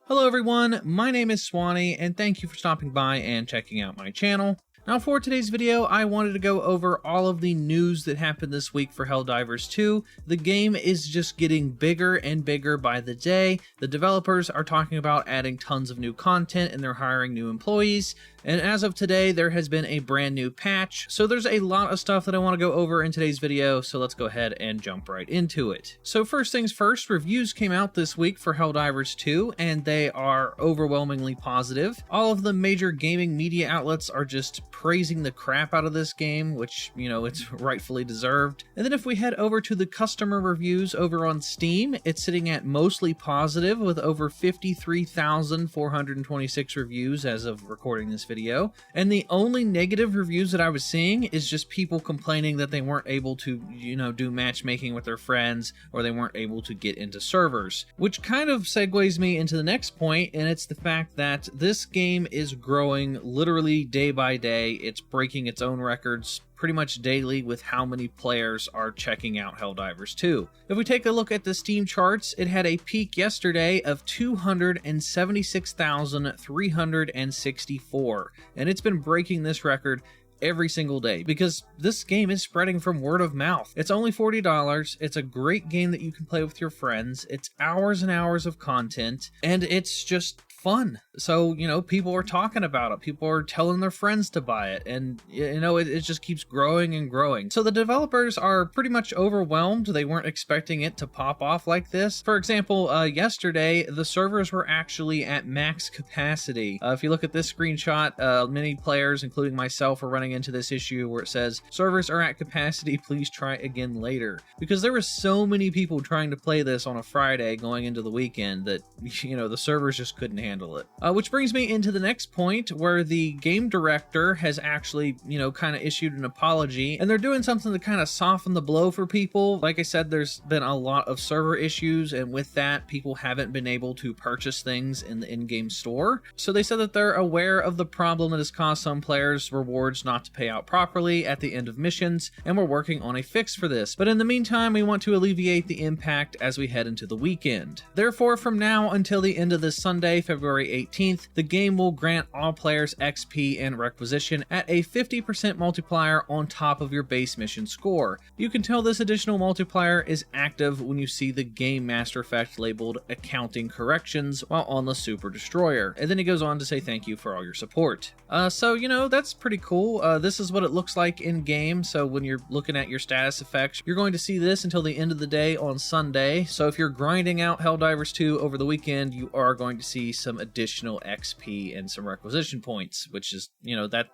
Hello everyone, my name is Swanee, and thank you for stopping by and checking out my channel. Now for today's video, I wanted to go over all of the news that happened this week for Helldivers 2. The game is just getting bigger and bigger by the day. The developers are talking about adding tons of new content and they're hiring new employees. And as of today, there has been a brand new patch. So there's a lot of stuff that I want to go over in today's video, so let's go ahead and jump right into it. So first things first, reviews came out this week for Helldivers 2, and they are overwhelmingly positive. All of the major gaming media outlets are just praising the crap out of this game, which, you know, it's rightfully deserved. And then if we head over to the customer reviews over on Steam, it's sitting at mostly positive with over 53,426 reviews as of recording this video. And the only negative reviews that I was seeing is just people complaining that they weren't able to, do matchmaking with their friends, or they weren't able to get into servers. Which kind of segues me into the next point, and it's the fact that this game is growing literally day by day. It's breaking its own records pretty much daily with how many players are checking out Helldivers 2. If we take a look at the Steam charts, it had a peak yesterday of 276,364, and it's been breaking this record every single day because this game is spreading from word of mouth. It's only $40. It's a great game that you can play with your friends. It's hours and hours of content, and it's just fun. So, people are talking about it. People are telling their friends to buy it, and, it just keeps growing and growing. So the developers are pretty much overwhelmed. They weren't expecting it to pop off like this. For example, yesterday, the servers were actually at max capacity. If you look at this screenshot, many players, including myself, are running into this issue where it says, servers are at capacity, please try again later. Because there were so many people trying to play this on a Friday going into the weekend that, the servers just couldn't handle it. Which brings me into the next point where the game director has actually, kind of issued an apology, and they're doing something to kind of soften the blow for people. Like I said, there's been a lot of server issues, and with that, people haven't been able to purchase things in the in-game store. So they said that they're aware of the problem that has caused some players' rewards not to pay out properly at the end of missions, and we're working on a fix for this. But in the meantime, we want to alleviate the impact as we head into the weekend. Therefore, from now until the end of this Sunday, February 18th, the game will grant all players XP and requisition at a 50% multiplier on top of your base mission score. You can tell this additional multiplier is active when you see the Game Master effect labeled Accounting Corrections while on the Super Destroyer. And then he goes on to say thank you for all your support. So, that's pretty cool. This is what it looks like in game. So when you're looking at your status effects, you're going to see this until the end of the day on Sunday. So if you're grinding out Helldivers 2 over the weekend, you are going to see some additional XP and some requisition points, which is,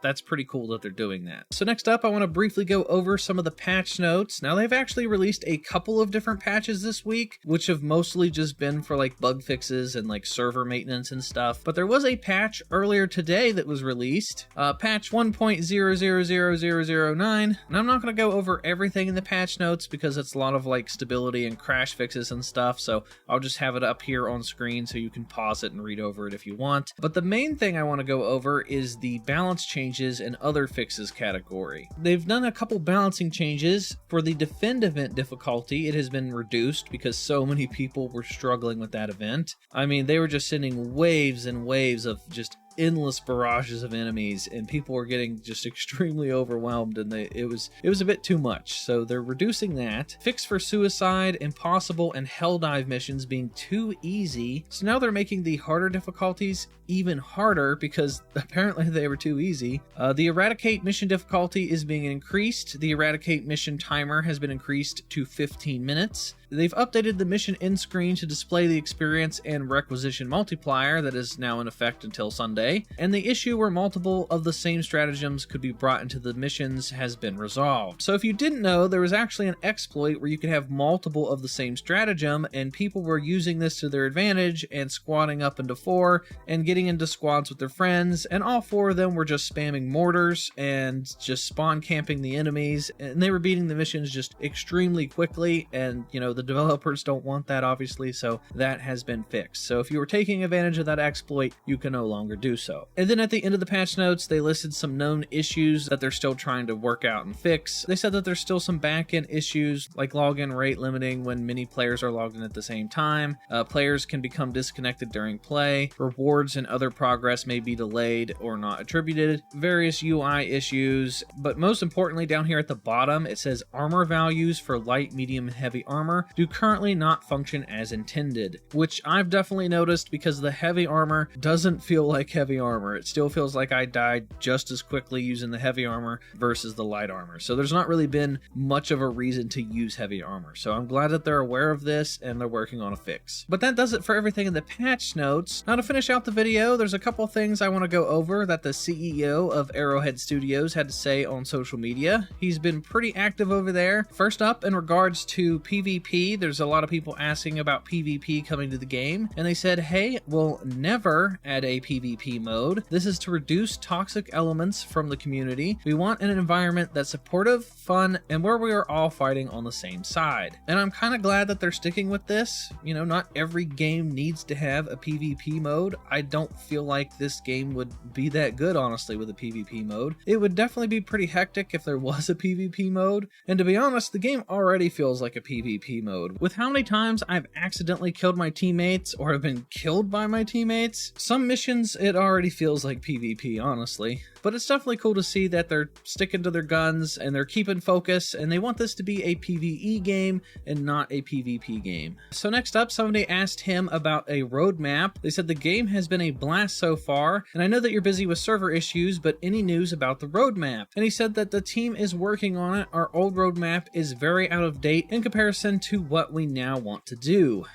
that's pretty cool that they're doing that. So next up, I want to briefly go over some of the patch notes. Now, they've actually released a couple of different patches this week, which have mostly just been for like bug fixes and like server maintenance and stuff. But there was a patch earlier today that was released, patch 1.000009. And I'm not going to go over everything in the patch notes because it's a lot of like stability and crash fixes and stuff. So I'll just have it up here on screen so you can pause it and read over it if you want. But the main thing I want to go over is the balance changes and other fixes category. They've done a couple balancing changes. For the defend event difficulty, it has been reduced because so many people were struggling with that event. I mean, they were just sending waves and waves of just endless barrages of enemies, and people were getting just extremely overwhelmed, and it was a bit too much. So they're reducing that. Fix for suicide, impossible, and helldive missions being too easy. So now they're making the harder difficulties even harder because apparently they were too easy. The eradicate mission difficulty is being increased. The eradicate mission timer has been increased to 15 minutes. They've updated the mission end screen to display the experience and requisition multiplier that is now in effect until Sunday, and the issue where multiple of the same stratagems could be brought into the missions has been resolved. So if you didn't know, there was actually an exploit where you could have multiple of the same stratagem, and people were using this to their advantage and squatting up into 4 and getting into squads with their friends, and all 4 of them were just spamming mortars and just spawn camping the enemies, and they were beating the missions just extremely quickly. And the The developers don't want that, obviously, so that has been fixed. So if you were taking advantage of that exploit, you can no longer do so. And then at the end of the patch notes, they listed some known issues that they're still trying to work out and fix. They said that there's still some back-end issues like login rate limiting when many players are logged in at the same time. Players can become disconnected during play. Rewards and other progress may be delayed or not attributed. Various UI issues, but most importantly down here at the bottom it says armor values for light, medium, and heavy armor do currently not function as intended, which I've definitely noticed because the heavy armor doesn't feel like heavy armor. It still feels like I died just as quickly using the heavy armor versus the light armor. So there's not really been much of a reason to use heavy armor. So I'm glad that they're aware of this and they're working on a fix. But that does it for everything in the patch notes. Now to finish out the video, there's a couple things I want to go over that the CEO of Arrowhead Studios had to say on social media. He's been pretty active over there. First up, in regards to PvP, there's a lot of people asking about PvP coming to the game, and they said, hey, we'll never add a PvP mode. This is to reduce toxic elements from the community. We want an environment that's supportive, fun, and where we are all fighting on the same side. And I'm kind of glad that they're sticking with this. You know, not every game needs to have a PvP mode. I don't feel like this game would be that good, honestly, with a PvP mode. It would definitely be pretty hectic if there was a PvP mode, and to be honest, the game already feels like a PvP mode. With how many times I've accidentally killed my teammates or have been killed by my teammates, some missions it already feels like PvP, honestly. But it's definitely cool to see that they're sticking to their guns and they're keeping focus, and they want this to be a PvE game and not a PvP game. So next up, somebody asked him about a roadmap. They said the game has been a blast so far, and I know that you're busy with server issues, but any news about the roadmap? And he said that the team is working on it. Our old roadmap is very out of date in comparison to what we now want to do.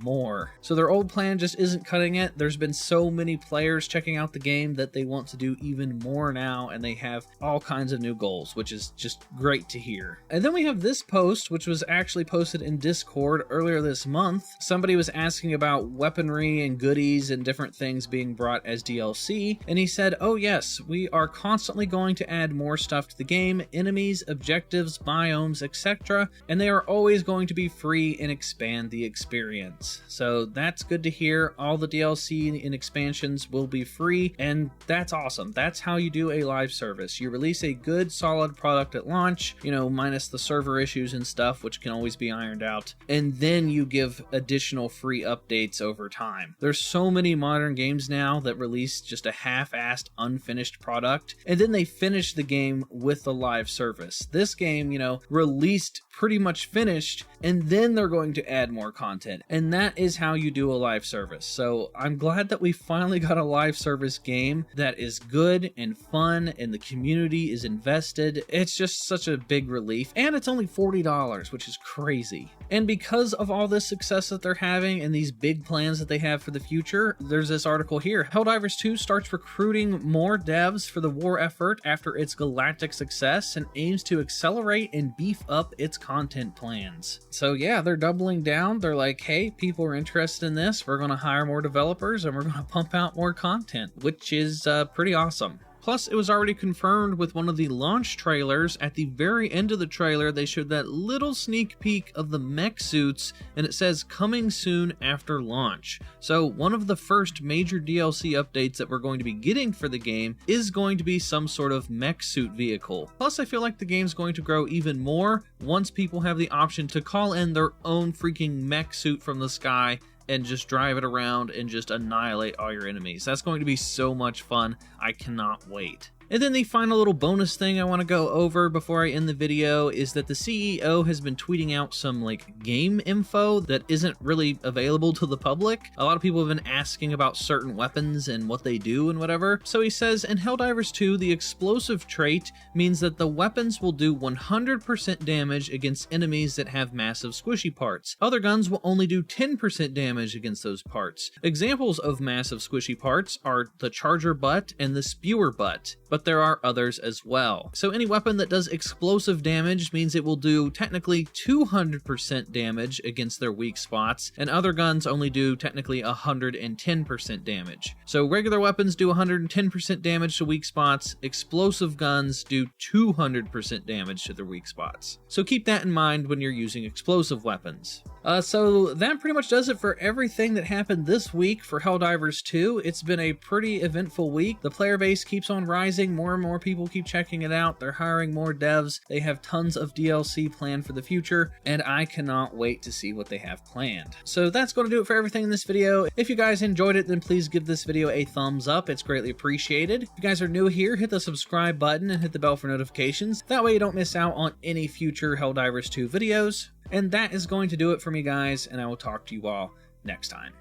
#more. So their old plan just isn't cutting it. There's been so many players checking out the game that they want to do even more now, and they have all kinds of new goals, which is just great to hear. And then we have this post, which was actually posted in Discord earlier this month. Somebody was asking about weaponry and goodies and different things being brought as DLC, and he said, oh yes, we are constantly going to add more stuff to the game, enemies, objectives, biomes, etc., and they are always going to be free and expand the experience. So that's good to hear. All the DLC and expansions will be free, and that's awesome. That's how you do a live service. You release a good, solid product at launch, you know, minus the server issues and stuff, which can always be ironed out, and then you give additional free updates over time. There's so many modern games now that release just a half-assed, unfinished product, and then they finish the game with the live service. This game, you know, released pretty much finished, and then they're going to add more content, and that is how you do a live service. So I'm glad that we finally got a live service game that is good and fun, and the community is invested. It's just such a big relief, and it's only $40, which is crazy. And because of all this success that they're having and these big plans that they have for the future, there's this article here. Helldivers 2 starts recruiting more devs for the war effort after its galactic success and aims to accelerate and beef up its content plans. So yeah, they're doubling down. They're like, hey, people are interested in this. We're going to hire more developers and we're going to pump out more content, which is pretty awesome. Plus, it was already confirmed with one of the launch trailers. At the very end of the trailer, they showed that little sneak peek of the mech suits, and it says coming soon after launch. So one of the first major DLC updates that we're going to be getting for the game is going to be some sort of mech suit vehicle. Plus, I feel like the game's going to grow even more once people have the option to call in their own freaking mech suit from the sky and just drive it around and just annihilate all your enemies. That's going to be so much fun. I cannot wait. And then the final little bonus thing I want to go over before I end the video is that the CEO has been tweeting out some like game info that isn't really available to the public. A lot of people have been asking about certain weapons and what they do and whatever. So he says, in Helldivers 2, the explosive trait means that the weapons will do 100% damage against enemies that have massive squishy parts. Other guns will only do 10% damage against those parts. Examples of massive squishy parts are the charger butt and the spewer butt. but there are others as well. So any weapon that does explosive damage means it will do technically 200% damage against their weak spots, and other guns only do technically 110% damage. So regular weapons do 110% damage to weak spots, explosive guns do 200% damage to their weak spots. So keep that in mind when you're using explosive weapons. So that pretty much does it for everything that happened this week for Helldivers 2. It's been a pretty eventful week. The player base keeps on rising. More and more people keep checking it out. They're hiring more devs. They have tons of DLC planned for the future, and I cannot wait to see what they have planned. So that's going to do it for everything in this video. If you guys enjoyed it, then please give this video a thumbs up. It's greatly appreciated. If you guys are new here, hit the subscribe button and hit the bell for notifications. That way you don't miss out on any future Helldivers 2 videos. And that is going to do it for me, guys, and I will talk to you all next time.